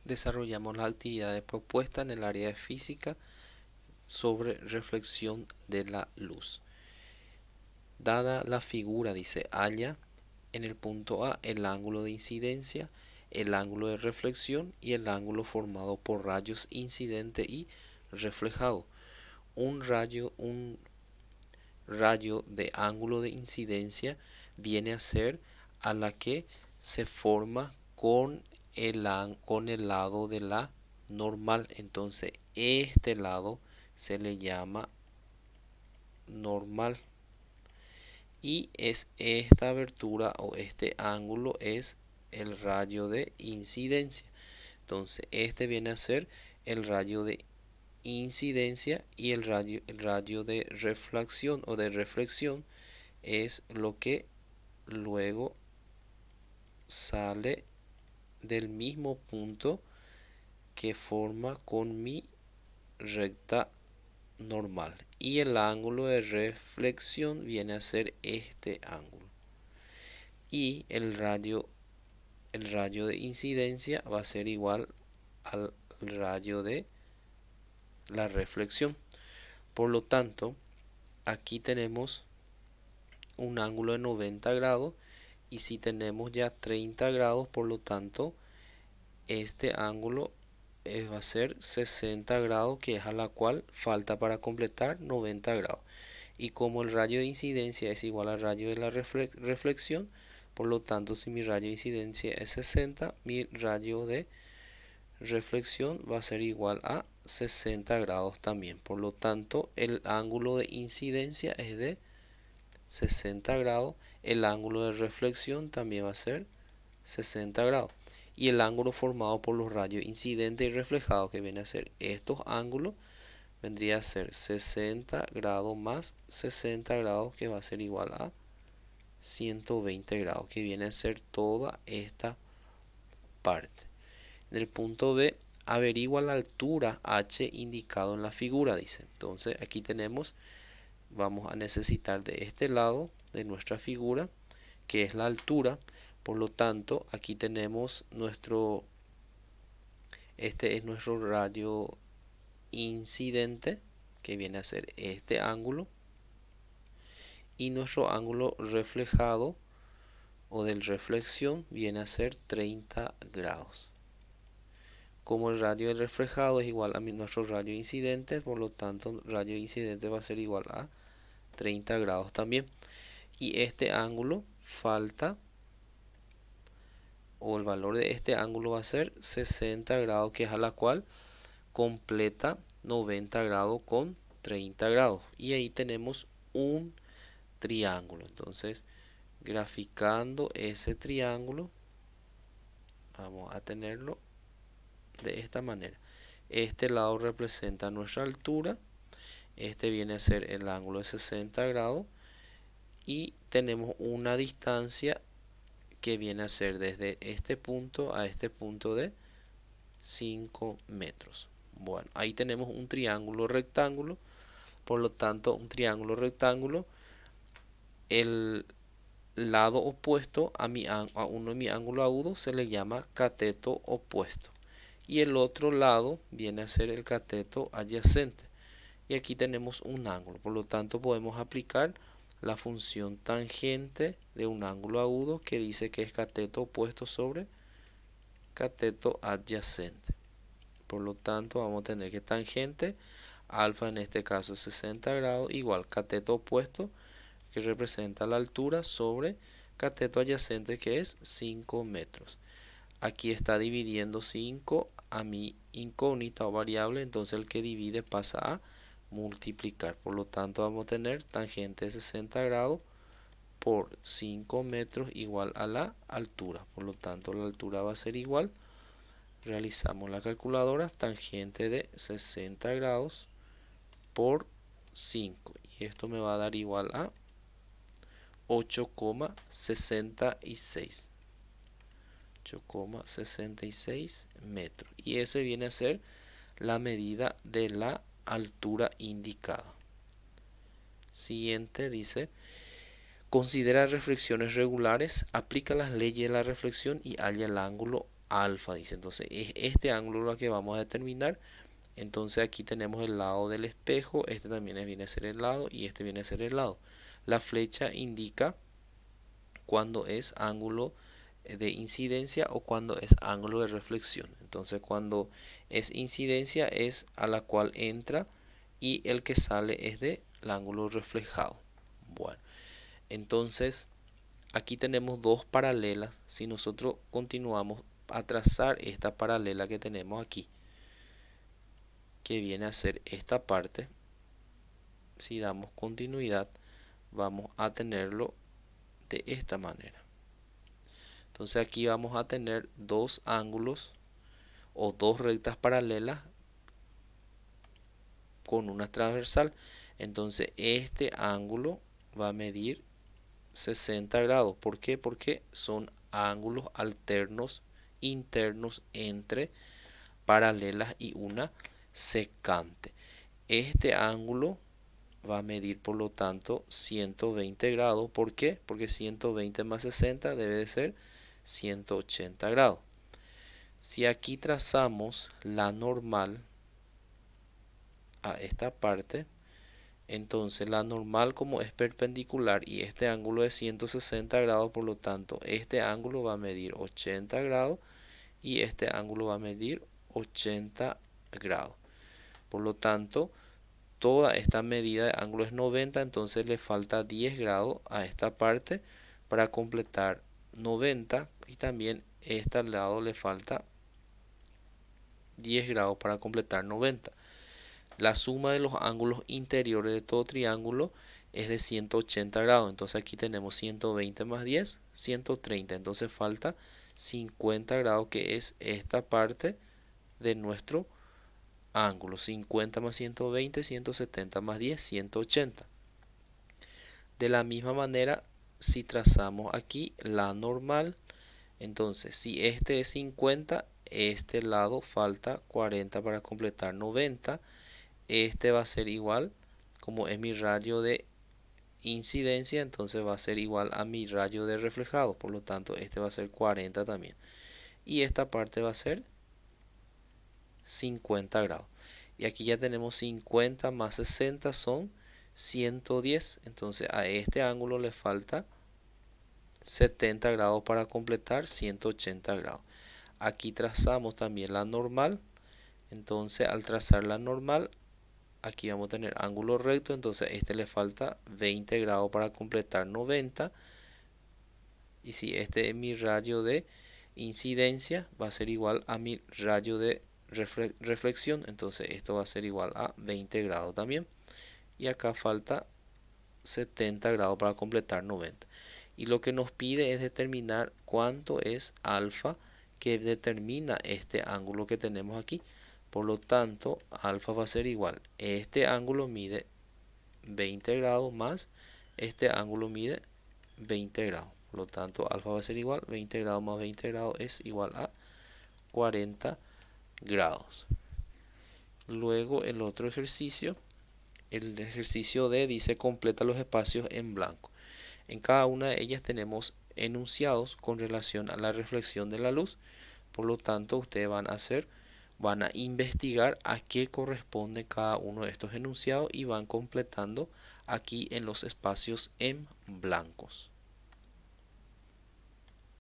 desarrollamos las actividades propuestas en el área de física sobre reflexión de la luz. Dada la figura, dice, halla en el punto A el ángulo de incidencia, el ángulo de reflexión y el ángulo formado por rayos incidente y reflejado. Un rayo de ángulo de incidencia viene a ser a la que se forma con con el lado de la normal. Entonces este lado se le llama normal y es esta abertura o este ángulo es el rayo de incidencia. Entonces este viene a ser el rayo de incidencia y el rayo de reflexión o de reflexión es lo que luego sale del mismo punto que forma con mi recta normal, y el ángulo de reflexión viene a ser este ángulo, y el rayo de incidencia va a ser igual al rayo de la reflexión. Por lo tanto, aquí tenemos un ángulo de 90 grados, y si tenemos ya 30 grados, por lo tanto este ángulo va a ser 60 grados, que es a la cual falta para completar 90 grados. Y como el rayo de incidencia es igual al rayo de la reflexión, por lo tanto si mi rayo de incidencia es 60, mi rayo de reflexión va a ser igual a 60 grados también. Por lo tanto el ángulo de incidencia es de 60 grados, el ángulo de reflexión también va a ser 60 grados, y el ángulo formado por los rayos incidentes y reflejados, que viene a ser estos ángulos, vendría a ser 60 grados más 60 grados, que va a ser igual a 120 grados, que viene a ser toda esta parte. En el punto B, averigua la altura h indicado en la figura, dice. Entonces aquí tenemos, vamos a necesitar de este lado de nuestra figura, que es la altura. Por lo tanto, aquí tenemos este es nuestro rayo incidente, que viene a ser este ángulo, y nuestro ángulo reflejado o de reflexión viene a ser 30 grados. Como el radio reflejado es igual a nuestro radio incidente, por lo tanto el radio incidente va a ser igual a 30 grados también. Y este ángulo falta, o el valor de este ángulo va a ser 60 grados, que es a la cual completa 90 grados con 30 grados. Y ahí tenemos un triángulo. Entonces, graficando ese triángulo, vamos a tenerlo de esta manera. Este lado representa nuestra altura, este viene a ser el ángulo de 60 grados, y tenemos una distancia que viene a ser desde este punto a este punto de 5 metros. Bueno, ahí tenemos un triángulo rectángulo. Por lo tanto, un triángulo rectángulo, el lado opuesto a uno de mi ángulo agudo se le llama cateto opuesto, y el otro lado viene a ser el cateto adyacente. Y aquí tenemos un ángulo, por lo tanto podemos aplicar la función tangente de un ángulo agudo, que dice que es cateto opuesto sobre cateto adyacente. Por lo tanto vamos a tener que tangente alfa, en este caso 60 grados, igual cateto opuesto, que representa la altura, sobre cateto adyacente, que es 5 metros. Aquí está dividiendo 5 a mi incógnita o variable, entonces el que divide pasa a multiplicar. Por lo tanto vamos a tener tangente de 60 grados por 5 metros igual a la altura. Por lo tanto la altura va a ser igual, realizamos la calculadora, tangente de 60 grados por 5, y esto me va a dar igual a 8,66 metros, y ese viene a ser la medida de la altura indicada. Siguiente dice: considera reflexiones regulares, aplica las leyes de la reflexión y halla el ángulo alfa, dice. Entonces es este ángulo lo que vamos a determinar. Entonces aquí tenemos el lado del espejo, este también viene a ser el lado y este viene a ser el lado. La flecha indica cuando es ángulo de incidencia o cuando es ángulo de reflexión. Entonces cuando es incidencia es a la cual entra y el que sale es del ángulo reflejado. Bueno, entonces aquí tenemos dos paralelas. Si nosotros continuamos a trazar esta paralela que tenemos aquí, que viene a ser esta parte, si damos continuidad vamos a tenerlo de esta manera. Entonces aquí vamos a tener dos ángulos o dos rectas paralelas con una transversal. Entonces este ángulo va a medir 60 grados. ¿Por qué? Porque son ángulos alternos internos entre paralelas y una secante. Este ángulo va a medir por lo tanto 120 grados. ¿Por qué? Porque 120 más 60 debe de ser 180 grados. Si aquí trazamos la normal a esta parte, entonces la normal, como es perpendicular y este ángulo es 160 grados, por lo tanto este ángulo va a medir 80 grados y este ángulo va a medir 80 grados. Por lo tanto, toda esta medida de ángulo es 90, entonces le falta 10 grados a esta parte para completar 90, y también este lado le falta 10 grados para completar 90. La suma de los ángulos interiores de todo triángulo es de 180 grados. Entonces aquí tenemos 120 más 10, 130. Entonces falta 50 grados, que es esta parte de nuestro ángulo. 50 más 120, 170 más 10, 180. De la misma manera, si trazamos aquí la normal, entonces si este es 50, este lado falta 40 para completar 90. Este va a ser igual, como es mi radio de incidencia, entonces va a ser igual a mi radio de reflejado. Por lo tanto, este va a ser 40 también. Y esta parte va a ser 50 grados. Y aquí ya tenemos 50 más 60 son 110. Entonces a este ángulo le falta 70 grados para completar 180 grados. Aquí trazamos también la normal. Entonces al trazar la normal, aquí vamos a tener ángulo recto, entonces a este le falta 20 grados para completar 90. Y si este es mi radio de incidencia, va a ser igual a mi radio de reflexión, entonces esto va a ser igual a 20 grados también. Y acá falta 70 grados para completar 90. Y lo que nos pide es determinar cuánto es alfa, que determina este ángulo que tenemos aquí. Por lo tanto, alfa va a ser igual. Este ángulo mide 20 grados más este ángulo mide 20 grados. Por lo tanto, alfa va a ser igual. 20 grados más 20 grados es igual a 40 grados. Luego el otro ejercicio, el ejercicio D, dice completa los espacios en blanco. En cada una de ellas tenemos enunciados con relación a la reflexión de la luz. Por lo tanto, ustedes van a investigar a qué corresponde cada uno de estos enunciados y van completando aquí en los espacios en blancos.